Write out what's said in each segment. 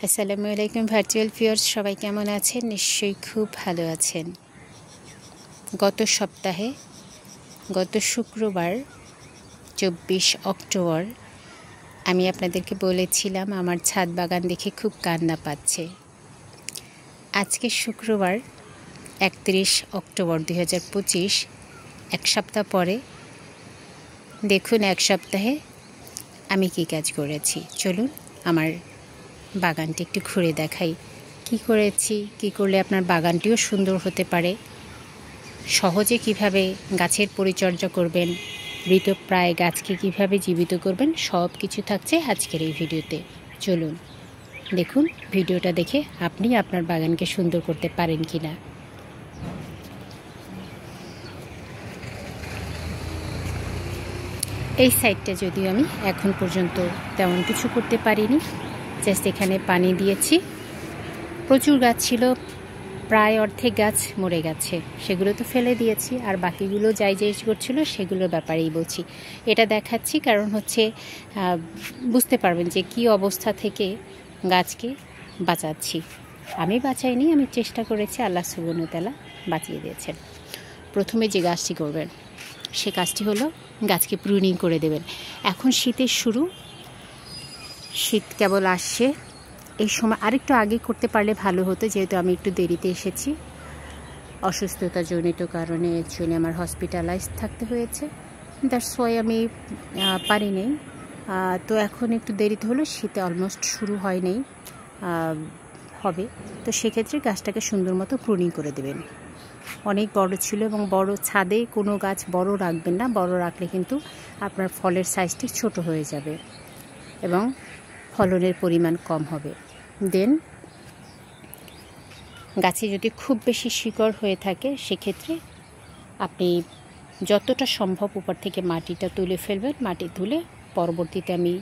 আসসালামু আলাইকুম virtual viewers, সবাই কেমন আছেন? নিশ্চয়ই খুব ভালো আছেন। গত শুক্রবার 24 অক্টোবর আমি আপনাদেরকে বলেছিলাম আমার ছাদ বাগান দেখে খুব কান্না পাচ্ছে। আজকে শুক্রবার 31 অক্টোবর 2025, এক সপ্তাহ পরে দেখুন এক সপ্তাহে আমি কি কাজ করেছি। চলুন আমার বাগানটি একটু ঘুরে দেখাই কি করেছি, কি করলে আপনার বাগানটিও সুন্দর হতে পারে, সহজে কিভাবে গাছের পরিচর্যা করবেন, মৃতপ্রায় গাছকে কিভাবে জীবিত করবেন, সব কিছু থাকছে আজকের এই ভিডিওতে। চলুন দেখুন ভিডিওটা দেখে আপনি আপনার বাগানকে সুন্দর করতে পারেন কিনা। এই সাইডটা যদিও আমি এখন পর্যন্ত তেমন কিছু করতে পারিনি, জাস্ট এখানে পানি দিয়েছি। প্রচুর গাছ ছিল, প্রায় অর্ধেক গাছ মরে গেছে, সেগুলো তো ফেলে দিয়েছি। আর বাকিগুলো যাই করছিল সেগুলোর ব্যাপারেই বলছি। এটা দেখাচ্ছি কারণ হচ্ছে বুঝতে পারবেন যে কি অবস্থা থেকে গাছকে বাঁচাচ্ছি। আমি বাঁচাইনি, আমি চেষ্টা করেছি, আল্লাহ সুবহানাহু ওয়া তাআলা বাঁচিয়ে দিয়েছেন। প্রথমে যে কাজটি করবেন সে কাজটি হলো গাছকে প্রুনিং করে দেবেন। এখন শীতের শুরু, শীত কেবল আসছে, এই সময় আরেকটু আগে করতে পারলে ভালো হতো, যেহেতু আমি একটু দেরিতে এসেছি। অসুস্থতাজনিত কারণে অ্যাকচুয়ালি আমার হসপিটালাইজ থাকতে হয়েছে, দ্যাটস ওয়াই আমি পারিনি। তো এখন একটু দেরিতে হলো, শীতে অলমোস্ট শুরু হয়নি, হবে। তো সেক্ষেত্রে গাছটাকে সুন্দর মতো প্রুনিং করে দেবেন। অনেক বড় ছিল এবং বড় ছাদে কোনো গাছ বড় রাখবেন না, বড় রাখলে কিন্তু আপনার ফলের সাইজটি ছোট হয়ে যাবে এবং ফলনের পরিমাণ কম হবে। দেন গাছে যদি খুব বেশি শিকড় হয়ে থাকে সেক্ষেত্রে আপনি যতটা সম্ভব উপর থেকে মাটিটা তুলে ফেলবেন। মাটি তুলে পরবর্তীতে আমি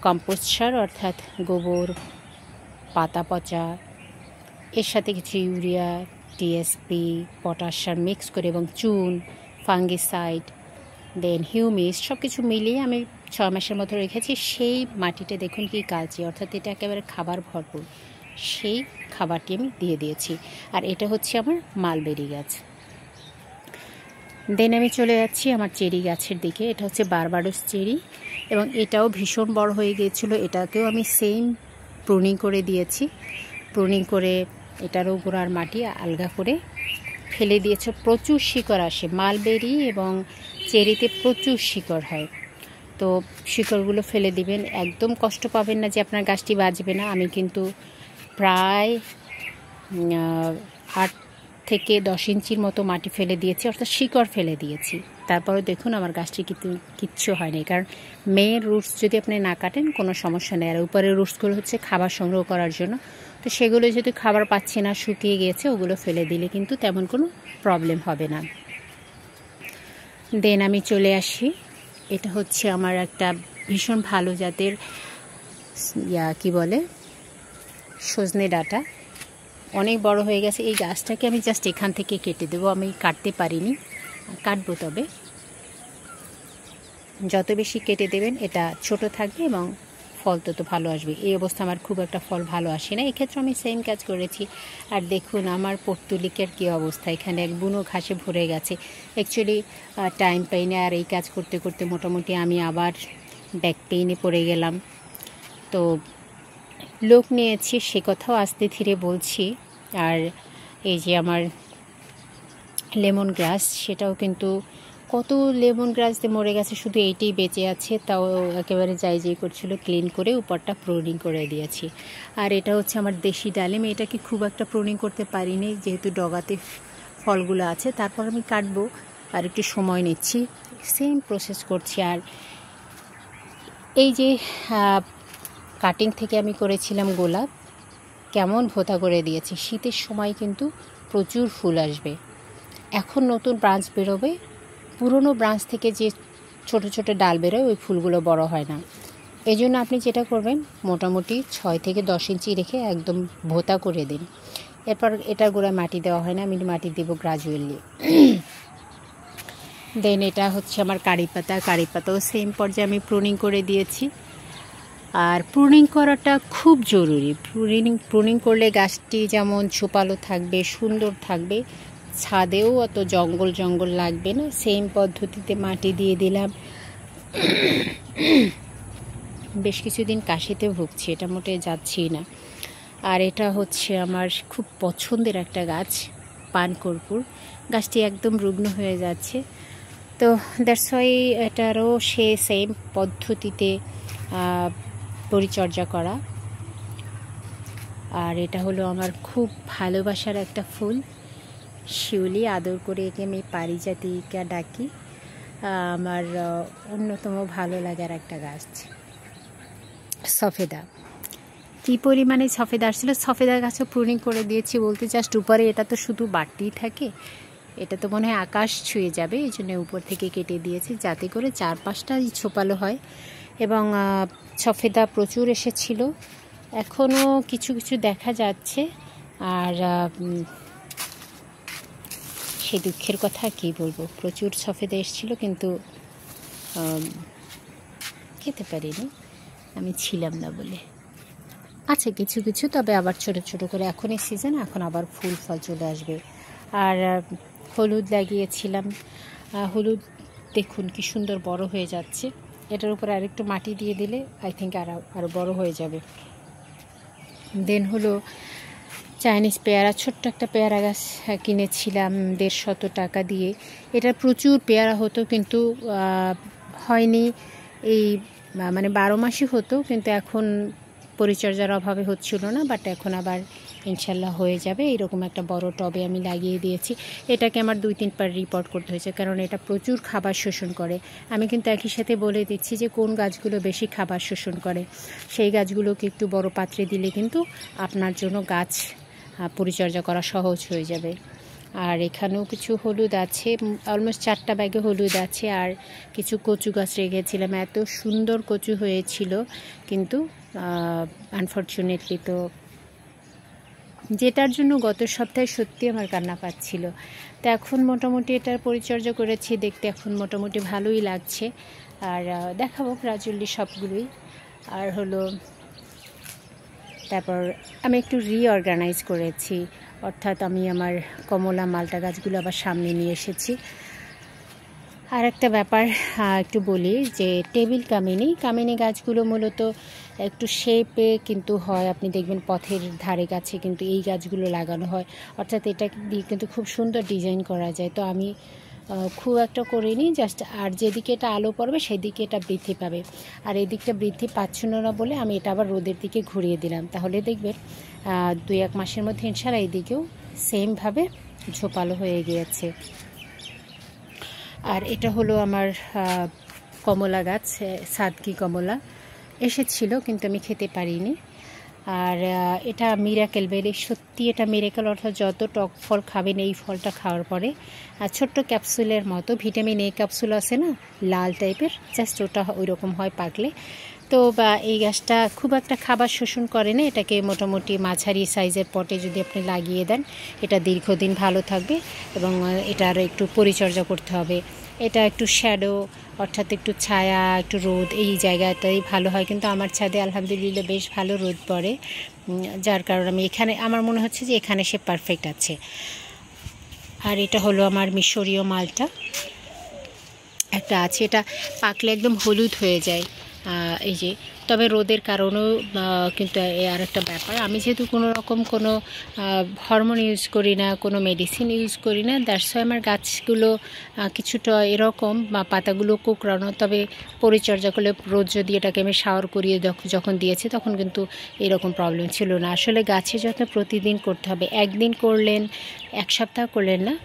কম্পোস্ট সার অর্থাৎ গোবর, পাতা পচা, এর সাথে কিছু ইউরিয়া, টিএসপি, পটাশ সার মিক্স করে এবং চুন, ফাঙ্গিসাইড, দেন হিউমিস সব কিছু মিলিয়ে আমি 6 মাসের মতো রেখেছি। সেই মাটিটা দেখুন কি কালচে, অর্থাৎ এটা একেবারে খাবার ভরপুর, সেই খাবারটি আমি দিয়ে দিয়েছি। আর এটা হচ্ছে আমার মালবেরি গাছ। দেন আমি চলে যাচ্ছি আমার চেরি গাছের দিকে। এটা হচ্ছে বারবাডোস চেরি এবং এটাও ভীষণ বড় হয়ে গিয়েছিল, এটাকেও আমি সেম প্রুনিং করে দিয়েছি। প্রুনিং করে এটারও গোড়ার মাটি আলগা করে ফেলে দিয়েছে। প্রচুর শিকড় আসে মালবেরি এবং চেরিতে, প্রচুর শিকড় হয়। তো শিকড়গুলো ফেলে দিবেন, একদম কষ্ট পাবেন না যে আপনার গাছটি বাঁচবে না। আমি কিন্তু প্রায় 8 থেকে 10 ইঞ্চির মতো মাটি ফেলে দিয়েছি, অর্থাৎ শিকড় ফেলে দিয়েছি। তারপরে দেখুন আমার গাছটি কিন্তু কিচ্ছু হয়নি, কারণ মেয়ের রুটস যদি আপনি না কাটেন কোনো সমস্যা নেই। আর উপরের রুটসগুলো হচ্ছে খাবার সংগ্রহ করার জন্য, তো সেগুলো যদি খাবার পাচ্ছে না, শুকিয়ে গিয়েছে, ওগুলো ফেলে দিলে কিন্তু তেমন কোনো প্রবলেম হবে না। দেন আমি চলে আসি, এটা হচ্ছে আমার একটা ভীষণ ভালো জাতের কি বলে সজনে ডাঁটা, অনেক বড় হয়ে গেছে। এই গাছটাকে আমি জাস্ট এখান থেকে কেটে দেবো, আমি কাটতে পারিনি, কাটবো। তবে যত বেশি কেটে দেবেন এটা ছোট থাকবে এবং ফল তত ভালো আসবে। এই অবস্থা আমার খুব একটা ফল ভালো আসে না, এক্ষেত্রে আমি সেম কাজ করেছি। আর দেখুন আমার পর্তুলিকের কী অবস্থা, এখানে এক বুনো ঘাসে ভরে গেছে। অ্যাকচুয়ালি টাইম পাই না, আর এই কাজ করতে করতে মোটামুটি আমি আবার ব্যাক পেইনে পড়ে গেলাম। তো লোক নিয়েছি, সে কথাও আস্তে ধীরে বলছি। আর এই যে আমার লেমন গ্রাস, সেটাও কিন্তু কত লেমন গ্রাস দিয়ে মরে গেছে, শুধু এইটাই বেঁচে আছে। তাও একেবারে যাই করছিল, ক্লিন করে উপরটা প্রুনিং করে দিয়েছি। আর এটা হচ্ছে আমার দেশি ডালিম, এটাকে খুব একটা প্রুনিং করতে পারিনি যেহেতু ডগাতে ফলগুলো আছে। তারপর আমি কাটবো, আর একটু সময় নিচ্ছি, সেম প্রসেস করছি। আর এই যে কাটিং থেকে আমি করেছিলাম গোলাপ, কেমন ভোতা করে দিয়েছি। শীতের সময় কিন্তু প্রচুর ফুল আসবে। এখন নতুন ব্রাঞ্চ বেরোবে, পুরনো ব্রাঞ্চ থেকে যে ছোট ছোট ডাল বেরোয় ওই ফুলগুলো বড় হয় না। এই জন্য আপনি যেটা করবেন, মোটামুটি 6 থেকে 10 ইঞ্চি রেখে একদম ভোতা করে দিন। এরপর এটার গোড়ায় মাটি দেওয়া হয় না, আমি মাটি দেবো গ্রাজুয়ালি। দেন এটা হচ্ছে আমার কারি পাতা, কারি পাতাও সেম পর্যায়ে আমি প্রুনিং করে দিয়েছি। আর প্রুনিং করাটা খুব জরুরি। প্রুনিং করলে গাছটি যেমন ঝোপালো থাকবে, সুন্দর থাকবে, ছাদেও অত জঙ্গল জঙ্গল লাগবে না। সেম পদ্ধতিতে মাটি দিয়ে দিলাম। বেশ কিছুদিন কাশিতে ভুগছি, এটা মোটে যাচ্ছি না। আর এটা হচ্ছে আমার খুব পছন্দের একটা গাছ, পানকর্পূর। গাছটি একদম রুগ্ন হয়ে যাচ্ছে, তো দ্যাটস ওয়াই এটারও সেম পদ্ধতিতে পরিচর্যা করা। আর এটা হলো আমার খুব ভালোবাসার একটা ফুল, শিউলি। আদর করে একে আমি পারিজাতিকা ডাকি। আমার অন্যতম ভালো লাগার একটা গাছ। সফেদা, কী পরিমাণে সফেদা আসছিল। সফেদা গাছও প্রুনিং করে দিয়েছি বলতে জাস্ট উপরে, এটা তো শুধু বাড়তেই থাকে, এটা তো মনে হয় আকাশ ছুঁয়ে যাবে, এই জন্য উপর থেকে কেটে দিয়েছি যাতে করে 4-5টা ছোপালো হয়। এবং সফেদা প্রচুর এসেছিল, এখনও কিছু কিছু দেখা যাচ্ছে। আর সেই দুঃখের কথা কী বলবো, প্রচুর সফেদা এসেছিল কিন্তু খেতে পারিনি, আমি ছিলাম না বলে। আছে কিছু কিছু, তবে আবার ছোট ছোট করে, এখনই সিজন, এখন আবার ফুল ফল চলে আসবে। আর হলুদ লাগিয়েছিলাম, হলুদ দেখুন কি সুন্দর বড় হয়ে যাচ্ছে। এটার উপরে আরেকটু মাটি দিয়ে দিলে আই থিঙ্ক আরও বড় হয়ে যাবে। দেন হলো চাইনিজ পেয়ারা, ছোট্ট একটা পেয়ারা গাছ কিনেছিলাম 150 টাকা দিয়ে। এটা প্রচুর পেয়ারা হতো কিন্তু হয়নি, এই মানে 12 মাসই হতো, কিন্তু এখন পরিচর্যার অভাবে হচ্ছিল না। বাট এখন আবার ইনশাল্লাহ হয়ে যাবে। এরকম একটা বড় টবে আমি লাগিয়ে দিয়েছি। এটাকে আমার 2-3 বার রিপোর্ট করতে হয়েছে, কারণ এটা প্রচুর খাবার শোষণ করে। আমি কিন্তু একই সাথে বলে দিচ্ছি যে কোন গাছগুলো বেশি খাবার শোষণ করে, সেই গাছগুলোকে একটু বড় পাত্রে দিলে কিন্তু আপনার জন্য গাছ পরিচর্যা করা সহজ হয়ে যাবে। আর এখানেও কিছু হলুদ আছে, অলমোস্ট 4টা ব্যাগে হলুদ আছে। আর কিছু কচু গাছ রেখেছিলাম, এত সুন্দর কচু হয়েছিল, কিন্তু আনফর্চুনেটলি তো যেটার জন্য গত সপ্তাহে সত্যি আমার কান্না পাচ্ছিল। তো এখন মোটামুটি এটার পরিচর্যা করেছি, দেখতে এখন মোটামুটি ভালোই লাগছে। আর দেখাবো গ্রাজুয়ালি সবগুলোই। আর হলো তারপর আমি একটু রিঅর্গানাইজ করেছি, অর্থাৎ আমি আমার কমলা মালটা গাছগুলো আবার সামনে নিয়ে এসেছি। আর একটা ব্যাপার একটু বলি, যে টেবিল কামিনী গাছগুলো মূলত একটু শেপে কিন্তু হয়, আপনি দেখবেন পথের ধারে কাছে কিন্তু এই গাছগুলো লাগানো হয়, অর্থাৎ এটা দিয়ে কিন্তু খুব সুন্দর ডিজাইন করা যায়। তো আমি খুব একটা করিনি, জাস্ট আর যেদিকে এটা আলো পড়বে সেদিকে এটা বৃদ্ধি পাবে। আর এদিকটা বৃদ্ধি পাচ্ছিল না বলে আমি এটা আবার রোদের দিকে ঘুরিয়ে দিলাম, তাহলে দেখবেন 2-1 মাসের মধ্যে ইনশাআল্লাহ এইদিকেও সেমভাবে ঝোপালো হয়ে গিয়েছে। আর এটা হলো আমার কমলা গাছ, সাদকি কমলা এসেছিল কিন্তু আমি খেতে পারিনি। আর এটা মিরাকেল বেরি, সত্যি এটা মিরাকেল, অর্থাৎ যত টক ফল খাবেন এই ফলটা খাওয়ার পরে ছোট্ট ক্যাপসুলের মতো, ভিটামিন এ ক্যাপসুল আছে না লাল টাইপের, জাস্ট ওটা ওই রকম হয় পাকলে। তো এই গাছটা খুব একটা খাবার শোষণ করে না, এটাকে মোটামুটি মাঝারি সাইজের পটে যদি আপনি লাগিয়ে দেন এটা দীর্ঘদিন ভালো থাকবে। এবং এটার একটু পরিচর্যা করতে হবে, এটা একটু শ্যাডো অর্থাৎ একটু ছায়া, একটু রোদ এই জায়গাটাই ভালো হয়। কিন্তু আমার ছাদে আলহামদুলিল্লাহ বেশ ভালো রোদ পড়ে, যার কারণে আমি এখানে, আমার মনে হচ্ছে যে এখানে সে পারফেক্ট আছে। আর এটা হলো আমার মিশরীয় মালটা একটা আছে, এটা পাকলে একদম হলুদ হয়ে যায়, এই যে। তবে রোদের কারণেও কিন্তু আর একটা ব্যাপার, আমি যেহেতু কোনো রকম কোনো হরমোন ইউজ করি না, কোনো মেডিসিন ইউজ করি না, দ্যাটস ওয়াই আমার গাছগুলো কিছুটা এরকম পাতাগুলো কোঁকড়ানো। তবে পরিচর্যা করলে রোজ যদি এটাকে আমি শাওয়ার করিয়ে যখন দিয়েছি তখন কিন্তু এরকম প্রবলেম ছিল না। আসলে গাছের যত্ন প্রতিদিন করতে হবে, একদিন করলেন, 1 সপ্তাহ করলেন না,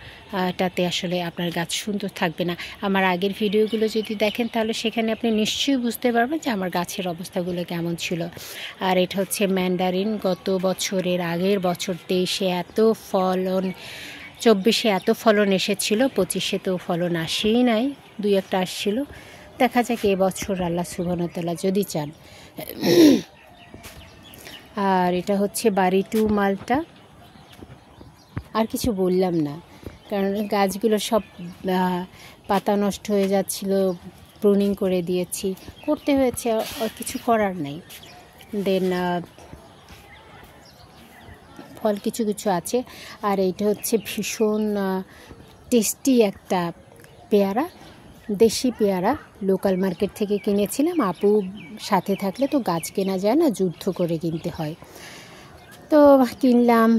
তাতে আসলে আপনার গাছ সুন্দর থাকবে না। আমার আগের ভিডিওগুলো যদি দেখেন তাহলে সেখানে আপনি নিশ্চয়ই বুঝতে পারবেন যে আমার গাছের অবস্থাগুলো কেমন ছিল। আর এটা হচ্ছে ম্যান্ডারিন, গত বছরের আগের বছর 23-এ এত ফলন, 24-এ এত ফলন এসেছিল, 25-এ তো ফলন আসেই নাই, 2-1টা আসছিল। দেখা যাক এবছর আল্লাহ সুবহানাহু ওয়া তাআলা যদি চান। আর এটা হচ্ছে বাড়িটু মালটা, আর কিছু বললাম না কারণ গাছগুলো সব পাতা নষ্ট হয়ে যাচ্ছিল, প্রুনিং করে দিয়েছি, করতে হয়েছে, কিছু করার নেই। দেন ফল কিছু কিছু আছে। আর এইটা হচ্ছে ভীষণ টেস্টি একটা পেয়ারা, দেশি পেয়ারা, লোকাল মার্কেট থেকে কিনেছিলাম। আপু সাথে থাকলে তো গাছ কেনা যায় না, যুদ্ধ করে কিনতে হয়। তো কিনলাম,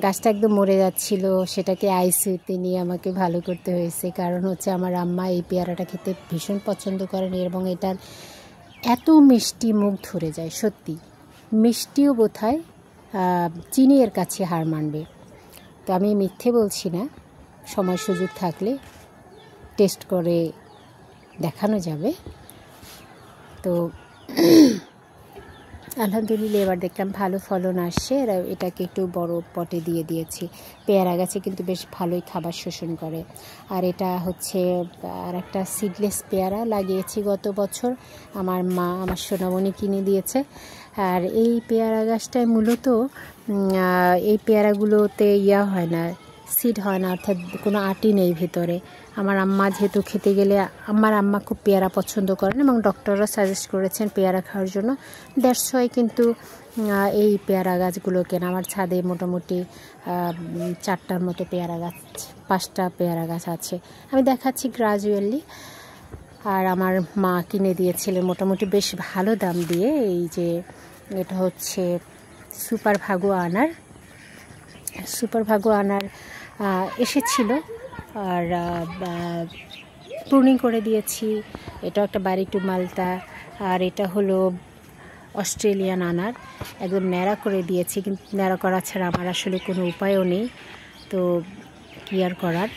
গাছটা একদম মরে যাচ্ছিল, সেটাকে আইসিইউতে নিয়ে আমাকে ভালো করতে হয়েছে। কারণ হচ্ছে আমার আম্মা এই পেয়ারাটা খেতে ভীষণ পছন্দ করেন এবং এটার এত মিষ্টি, মুখ ধরে যায় সত্যি। মিষ্টিও বোধহয় চিনি এর কাছে হার মানবে। তো আমি মিথ্যে বলছি না, সময় সুযোগ থাকলে টেস্ট করে দেখানো যাবে। তো আলহামদুলিল্লাহ এবার দেখলাম ভালো ফলন আসছে। এটাকে একটু বড় পটে দিয়ে দিয়েছি। পেয়ারা গাছে কিন্তু বেশ ভালোই খাবার শোষণ করে। আর এটা হচ্ছে আর একটা সিডলেস পেয়ারা লাগিয়েছি গত বছর, আমার মা, আমার সোনামণি কিনে দিয়েছে। আর এই পেয়ারা গাছটায় মূলত এই পেয়ারাগুলোতে হয় না, সিড হয় না, অর্থাৎ কোনো আটি নেই ভেতরে। আমার আম্মা যেহেতু খেতে গেলে, আমার আম্মা খুব পেয়ারা পছন্দ করেন এবং ডক্টররা সাজেস্ট করেছেন পেয়ারা খাওয়ার জন্য। দ্যাটস ওয়াই কিন্তু এই পেয়ারা গাছগুলো কেনা। আমার ছাদে মোটামুটি 4টার মতো পেয়ারা গাছ, 5টা পেয়ারা গাছ আছে। আমি দেখাচ্ছি গ্রাজুয়ালি। আর আমার মা কিনে দিয়েছিলেন মোটামুটি বেশ ভালো দাম দিয়ে। এই যে এটা হচ্ছে সুপার ভাগো আনার এসেছিল, আর প্রুনিং করে দিয়েছি। এটা একটা বাড়িটু মালটা, আর এটা হলো অস্ট্রেলিয়ান আনার, একদম ন্যাড়া করে দিয়েছি। কিন্তু ন্যাড়া করা ছাড়া আমার আসলে কোনো উপায়ও নেই, তো কি আর করার।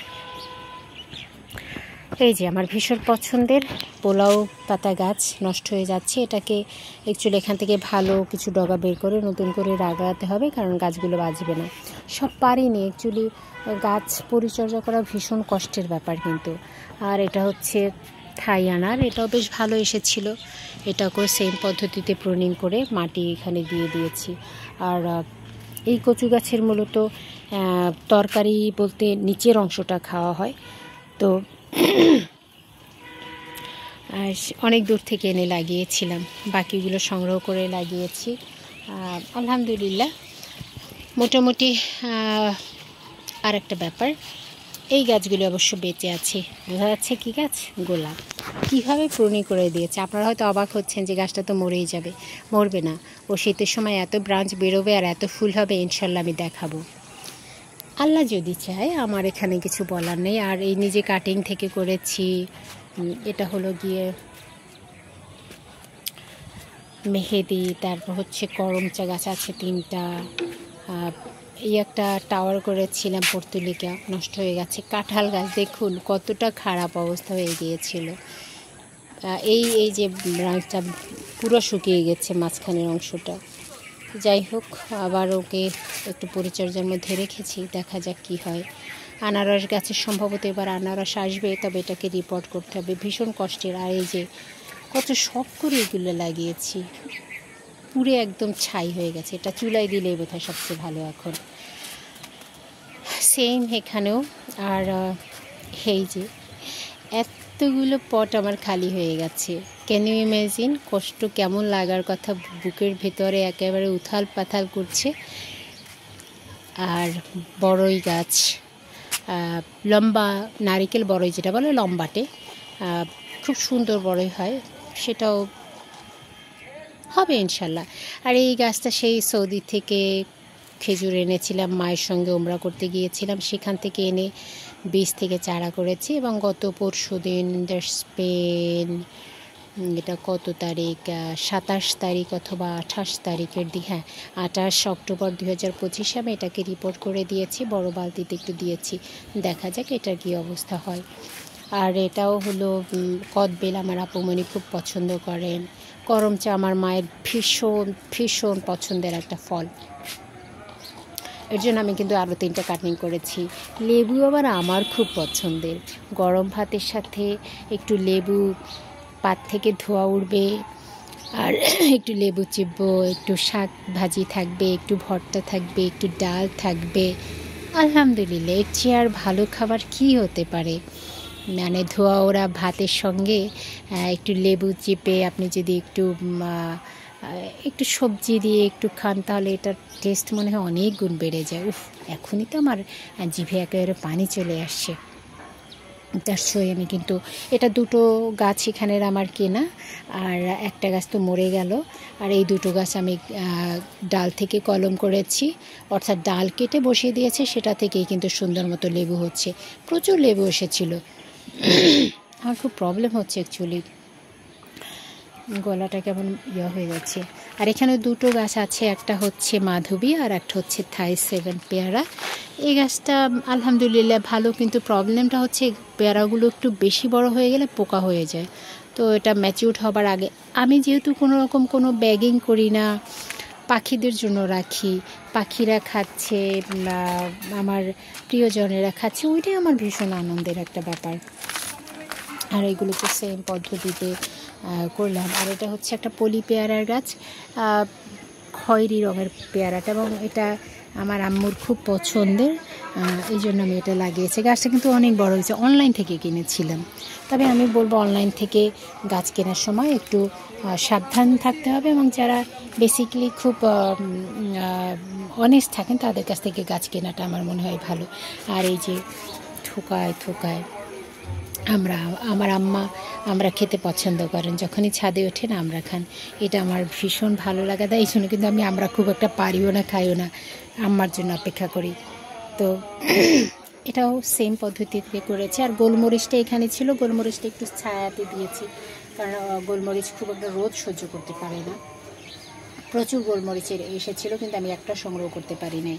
এই যে আমার ভীষণ পছন্দের পোলাও পাতা গাছ নষ্ট হয়ে যাচ্ছে। এটাকে অ্যাকচুয়ালি এখান থেকে ভালো কিছু ডগা বের করে নতুন করে লাগাতে হবে, কারণ গাছগুলো বাঁচবে না। সব পারিনি অ্যাকচুয়ালি, গাছ পরিচর্যা করা ভীষণ কষ্টের ব্যাপার কিন্তু। আর এটা হচ্ছে থাই আনার, এটাও বেশ ভালো এসেছিল। এটাকেও সেম পদ্ধতিতে প্রুনিং করে মাটি এখানে দিয়ে দিয়েছি। আর এই কচু গাছের মূলত তরকারি বলতে নিচের অংশটা খাওয়া হয়, তো অনেক দূর থেকে এনে লাগিয়েছিলাম, বাকিগুলো সংগ্রহ করে লাগিয়েছি। আলহামদুলিল্লাহ মোটামুটি। আর একটা ব্যাপার, এই গাছগুলি অবশ্য বেঁচে আছে, বোঝা যাচ্ছে কী গাছ, গোলাপ। কীভাবে প্রুনিং করে দিয়েছে, আপনারা হয়তো অবাক হচ্ছেন যে গাছটা তো মরেই যাবে। মরবে না, ও শীতের সময় এত ব্রাঞ্চ বেরোবে আর এত ফুল হবে, ইনশাল্লাহ আমি দেখাবো, আল্লাহ যদি চায়। আমার এখানে কিছু বলার নেই। আর এই নিজে কাটিং থেকে করেছি। এটা হলো গিয়ে মেহেদি, তারপর হচ্ছে করমচা গাছ আছে 3টা। এই একটা টাওয়ার করেছিলাম পর্তুলিকা, নষ্ট হয়ে গেছে। কাঁঠাল গাছ দেখুন কতটা খারাপ অবস্থা হয়ে গিয়েছিল। এই যে ব্রাঞ্চটা পুরো শুকিয়ে গেছে, মাঝখানের অংশটা। যাই হোক, আবার ওকে একটু পরিচর্যার মধ্যে রেখেছি, দেখা যাক কি হয়। আনারস গাছের সম্ভবত এবার আনারস আসবে, তবে এটাকে রিপোর্ট করতে হবে, ভীষণ কষ্টের। আর এই যে কত শখ করে এগুলো লাগিয়েছি, পুরে একদম ছাই হয়ে গেছে। এটা চুলায় দিলেই বোধহয় সবচেয়ে ভালো এখন। সেম এখানেও। আর এই যে এতগুলো পট আমার খালি হয়ে গেছে। ক্যান ইউ ইমাজিন কষ্ট কেমন লাগার কথা, বুকের ভেতরে একেবারে উথাল পাথাল করছে। আর বড়ই গাছ, লম্বা নারিকেল বড়ই যেটা বলে, লম্বাটে, খুব সুন্দর বড়ই হয়, সেটাও হবে ইনশাল্লাহ। আর এই গাছটা সেই সৌদি থেকে খেজুর এনেছিলাম, মায়ের সঙ্গে উমরা করতে গিয়েছিলাম, সেখান থেকে এনে বীজ থেকে চারা করেছি। এবং গত পরশুদিন স্পেন, এটা কত তারিখ, 27 তারিখ অথবা 28 তারিখের দিকে, হ্যাঁ 28 অক্টোবর 2025 আমি এটাকে রিপোর্ট করে দিয়েছি। বড় বালতিতে একটু দিয়েছি, দেখা যাক এটার কী অবস্থা হয়। আর এটাও হলো কদবেল, আমার আপুমণি খুব পছন্দ করেন। করমচা আমার মায়ের ভীষণ ভীষণ পছন্দের একটা ফল, এর জন্য আমি কিন্তু আরও 3টা কাটিং করেছি। লেবু আবার আমার খুব পছন্দের, গরম ভাতের সাথে একটু লেবু পাত থেকে ধোয়া উঠবে, আর একটু লেবু চিপবো, একটু শাক ভাজি থাকবে, একটু ভর্তা থাকবে, একটু ডাল থাকবে। আলহামদুলিল্লাহ, এর চেয়ে আর ভালো খাবার কী হতে পারে। মানে ধোয়া ওরা ভাতের সঙ্গে একটু লেবু চিপে আপনি যদি একটু সবজি দিয়ে একটু খান, তাহলে এটার টেস্ট মনে হয় অনেক গুণ বেড়ে যায়। উফ, এখনই তো আমার জিভে একেবারে পানি চলে আসছে। তার সই আমি কিন্তু এটা দুটো গাছ এখানের আমার কেনা, আর একটা গাছ তো মরে গেল। আর এই দুটো গাছ আমি ডাল থেকে কলম করেছি, অর্থাৎ ডাল কেটে বসিয়ে দিয়েছে, সেটা থেকেই কিন্তু সুন্দর মতো লেবু হচ্ছে। প্রচুর লেবু এসেছিল। আমার খুব প্রবলেম হচ্ছে অ্যাকচুয়ালি, গলাটা কেমন হয়ে যাচ্ছে। আর এখানে দুটো গাছ আছে, একটা হচ্ছে মাধবী আর একটা হচ্ছে থাই 7 পেয়ারা। এই গাছটা আলহামদুলিল্লাহ ভালো, কিন্তু প্রবলেমটা হচ্ছে পেয়ারাগুলো একটু বেশি বড় হয়ে গেলে পোকা হয়ে যায়। তো এটা ম্যাচিউর হবার আগে আমি যেহেতু কোনো রকম কোনো ব্যাগিং করি না, পাখিদের জন্য রাখি, পাখিরা খাচ্ছে, আমার প্রিয়জনেরা খাচ্ছে, ওইটাই আমার ভীষণ আনন্দের একটা ব্যাপার। আর এগুলোকে সেম পদ্ধতিতে করলাম। আর এটা হচ্ছে একটা পলি পেয়ারার গাছ, খয়েরি রঙের পেয়ারাটা, এবং এটা আমার আম্মুর খুব পছন্দের, এই জন্য আমি এটা লাগিয়েছি। গাছটা কিন্তু অনেক বড় হয়েছে, অনলাইন থেকে কিনেছিলাম। তবে আমি বলবো অনলাইন থেকে গাছ কেনার সময় একটু সাবধান থাকতে হবে, এবং যারা বেসিক্যালি খুব অনেস্ট থাকেন তাদের কাছ থেকে গাছ কেনাটা আমার মনে হয় ভালো। আর এই যে থোকায় থোকায় আমার আম্মা আমরা খেতে পছন্দ করেন, যখনই ছাদে ওঠেন আমরা খান, এটা আমার ভীষণ ভালো লাগে। তাই এই জন্য কিন্তু আমরা খুব একটা পারিও না, খাইও না, আম্মার জন্য অপেক্ষা করি। তো এটাও সেম পদ্ধতিতে করেছি। আর গোলমরিচটা এখানে ছিল, গোলমরিচটা একটু ছায়াতে দিয়েছি, কারণ গোলমরিচ খুব একটা রোদ সহ্য করতে পারে না। প্রচুর গোলমরিচের এসেছিলো, কিন্তু আমি একটা সংগ্রহ করতে পারি নাই।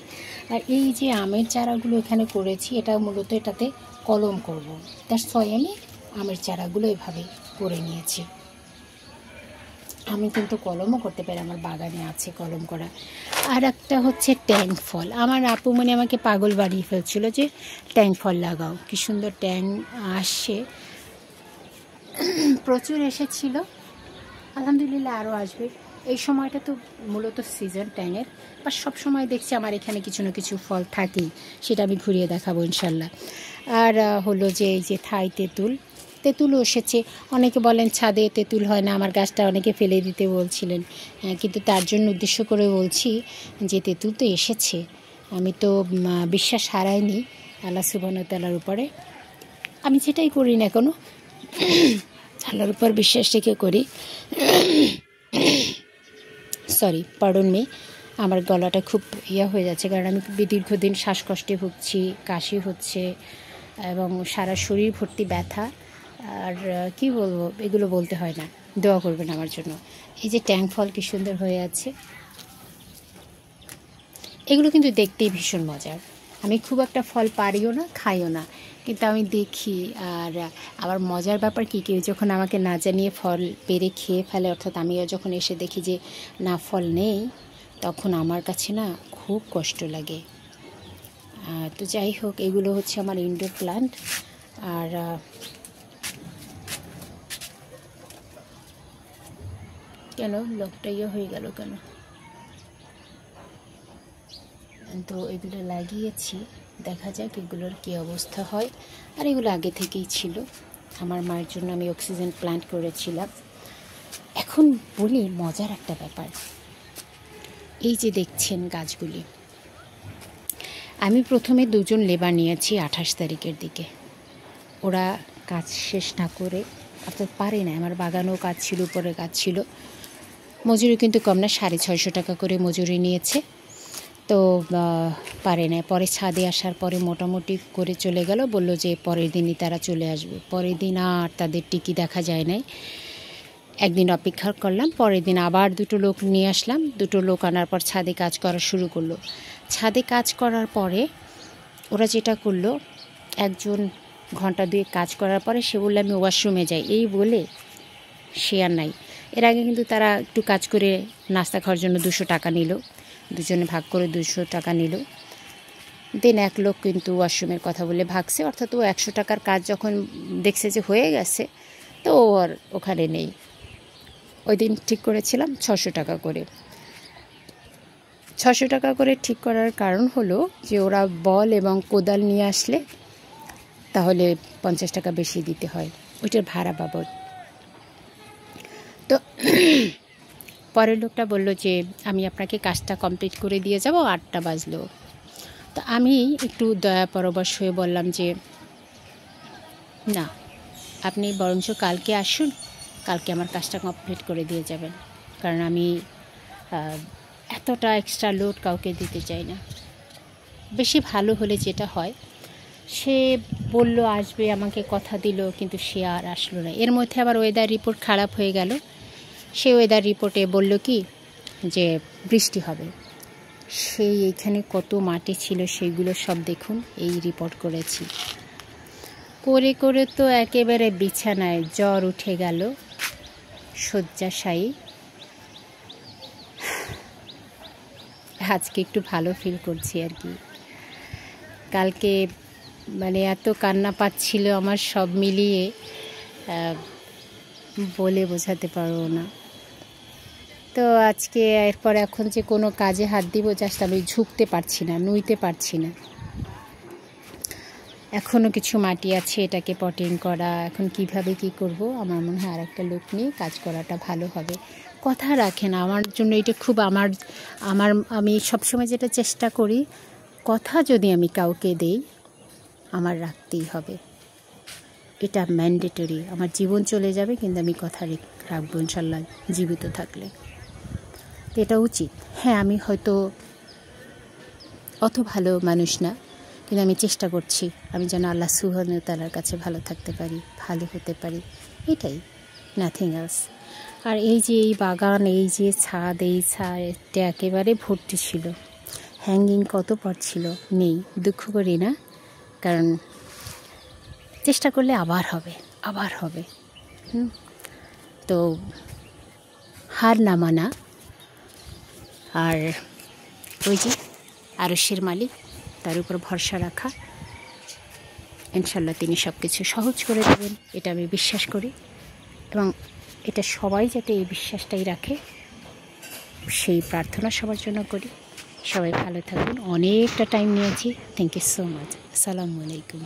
আর এই যে আমের চারাগুলো এখানে করেছি, এটা মূলত এটাতে কলম করব, তার ছয় আমি আমের চারাগুলো এভাবে করে নিয়েছি। আমি কিন্তু কলমও করতে পারি, আমার বাগানে আছে কলম করা। আর একটা হচ্ছে ট্যাং ফল, আমার আপু মানে আমাকে পাগল বানিয়ে ফেলছিল যে ট্যাং ফল লাগাও, কি সুন্দর ট্যাং আসছে, প্রচুর এসেছিল, আলহামদুলিল্লাহ আরও আসবে। এই সময়টা তো মূলত সিজন ট্যাংয়ের, বা সব সময় দেখছি আমার এখানে কিছু না কিছু ফল থাকেই, সেটা আমি ঘুরিয়ে দেখাবো ইনশাল্লাহ। আর হলো যে এই যে থাই তেঁতুলও এসেছে। অনেকে বলেন ছাদে তেঁতুল হয় না, আমার গাছটা অনেকে ফেলে দিতে বলছিলেন, কিন্তু তার জন্য উদ্দেশ্য করে বলছি যে তেঁতুল তো এসেছে। আমি তো বিশ্বাস হারাইনি আল্লাহ সুবহানাহু ওয়া তাআলার উপরে। আমি যেটাই করি না কোনো আল্লাহর উপর বিশ্বাস রেখে করি। সরি, পার্ডন মি, আমার গলাটা খুব হয়ে যাচ্ছে, কারণ আমি দীর্ঘদিন শ্বাসকষ্টে ভুগছি, কাশি হচ্ছে, এবং সারা শরীর ভর্তি ব্যথা। আর কি বলবো, এগুলো বলতে হয় না, দোয়া করবেন আমার জন্য। এই যে ট্যাং ফল কি সুন্দর হয়ে আছে, এগুলো কিন্তু দেখতেই ভীষণ মজার। আমি খুব একটা ফল পারিও না, খাইও না, কিন্তু আমি দেখি। আর আবার মজার ব্যাপার কি, কেউ যখন আমাকে না জানিয়ে ফল পেরে খেয়ে ফেলে, অর্থাৎ আমিও যখন এসে দেখি যে না ফল নেই, তখন আমার কাছে না খুব কষ্ট লাগে। তো যাই হোক, এগুলো হচ্ছে আমার ইনডোর প্লান্ট। আর কেন লকটা হয়ে গেল কেন? তো এগুলো লাগিয়েছি, দেখা যাক এগুলোর কী অবস্থা হয়। আর এগুলো আগে থেকেই ছিল, আমার মায়ের জন্য আমি অক্সিজেন প্ল্যান্ট করেছিলাম। এখন বলি মজার একটা ব্যাপার, এই যে দেখছেন গাছগুলি, আমি প্রথমে 2জন লেবার নিয়েছি 28 তারিখের দিকে। ওরা কাজ শেষ না করে, অর্থাৎ পারে না, আমার বাগানেও কাজ ছিল, উপরে কাজ ছিল, মজুরি কিন্তু কম না, 650 টাকা করে মজুরি নিয়েছে। তো পারে না, পরে ছাদে আসার পরে মোটামুটি করে চলে গেল, বলল যে পরের দিনই তারা চলে আসবে। পরের দিন আর তাদের টিকি দেখা যায় নাই, একদিন অপেক্ষা করলাম, পরের দিন আবার 2টো লোক নিয়ে আসলাম। 2টো লোক আনার পর ছাদে কাজ করা শুরু করলো। ছাদে কাজ করার পরে ওরা যেটা করলো, একজন ঘন্টা 2 কাজ করার পরে সে বললো আমি ওয়াশরুমে যাই, এই বলে সে আর নাই। এর আগে কিন্তু তারা একটু কাজ করে নাস্তা খাওয়ার জন্য 200 টাকা নিল, দুজনে ভাগ করে 200 টাকা নিল। দেন এক লোক কিন্তু ওয়াশরুমের কথা বলে ভাগছে, অর্থাৎ ও 100 টাকার কাজ যখন দেখছে যে হয়ে গেছে, তো ও আর ওখানে নেই। ওই দিন ঠিক করেছিলাম 600 টাকা করে। 600 টাকা করে ঠিক করার কারণ হলো যে ওরা বল এবং কোদাল নিয়ে আসলে তাহলে 50 টাকা বেশি দিতে হয়, ওইটার ভাড়া বাবদ। তো পরের লোকটা বলল যে আমি আপনাকে কাজটা কমপ্লিট করে দিয়ে যাব, 8টা বাজলো। তো আমি একটু দয়া পরবশ হয়ে বললাম যে না, আপনি বরঞ্চ কালকে আসুন, কালকে আমার কাজটা কমপ্লিট করে দিয়ে যাবেন, কারণ আমি এতটা এক্সট্রা লোড কাউকে দিতে চাই না। বেশি ভালো হলে যেটা হয়, সে বলল আসবে, আমাকে কথা দিল, কিন্তু সে আর আসলো না। এর মধ্যে আবার ওয়েদার রিপোর্ট খারাপ হয়ে গেল। সে ওয়েদার রিপোর্টে বলল কি যে বৃষ্টি হবে। সেই এইখানে কত মাটি ছিল সেইগুলো সব দেখুন, এই রিপোর্ট করেছি। করে করে তো একেবারে বিছানায় জ্বর উঠে গেল, শয্যাশায়ী। আজকে একটু ভালো ফিল করছি আর কি। কালকে মানে এত কান্না পাচ্ছিল আমার, সব মিলিয়ে বলে বোঝাতে পারবো না। তো আজকে এরপর এখন যে কোনো কাজে হাত দিব, জাস্ট আমি ঝুঁকতে পারছি না, নুইতে পারছি না। এখনও কিছু মাটি আছে, এটাকে পটিং করা। এখন কিভাবে কি করব, আমার মনে হয় আর একটা লোক নিয়ে কাজ করাটা ভালো হবে। কথা রাখে না আমার জন্য, এটা খুব আমি সবসময় যেটা চেষ্টা করি, কথা যদি আমি কাউকে দেই আমার রাখতেই হবে, এটা ম্যান্ডেটরি। আমার জীবন চলে যাবে কিন্তু আমি কথা রাখবো ইনশাল্লাহ, জীবিত থাকলে। তো এটা উচিত। হ্যাঁ, আমি হয়তো অত ভালো মানুষ না, কিন্তু আমি চেষ্টা করছি আমি যেন আল্লাহ সুবহানাহু ওয়া তাআলার কাছে ভালো থাকতে পারি, ভালো হতে পারি, এটাই, নাথিং এলস। আর এই যে এই বাগান, এই যে ছাদ, এই ছাদটা একেবারে ভর্তি ছিল, হ্যাঙ্গিং কত পড়ছিল, নেই। দুঃখ করি না, কারণ চেষ্টা করলে আবার হবে। তো হার না মানা। আর ওই যে আরশের মালিক, তার উপর ভরসা রাখা, ইনশাল্লাহ তিনি সব কিছু সহজ করে দেবেন, এটা আমি বিশ্বাস করি। এবং এটা সবাই যাতে এই বিশ্বাসটাই রাখে, সেই প্রার্থনা সবার জন্য করি। সবাই ভালো থাকুন। অনেকটা টাইম নিয়েছি, থ্যাংক ইউ সো মাচ। আসসালামু আলাইকুম।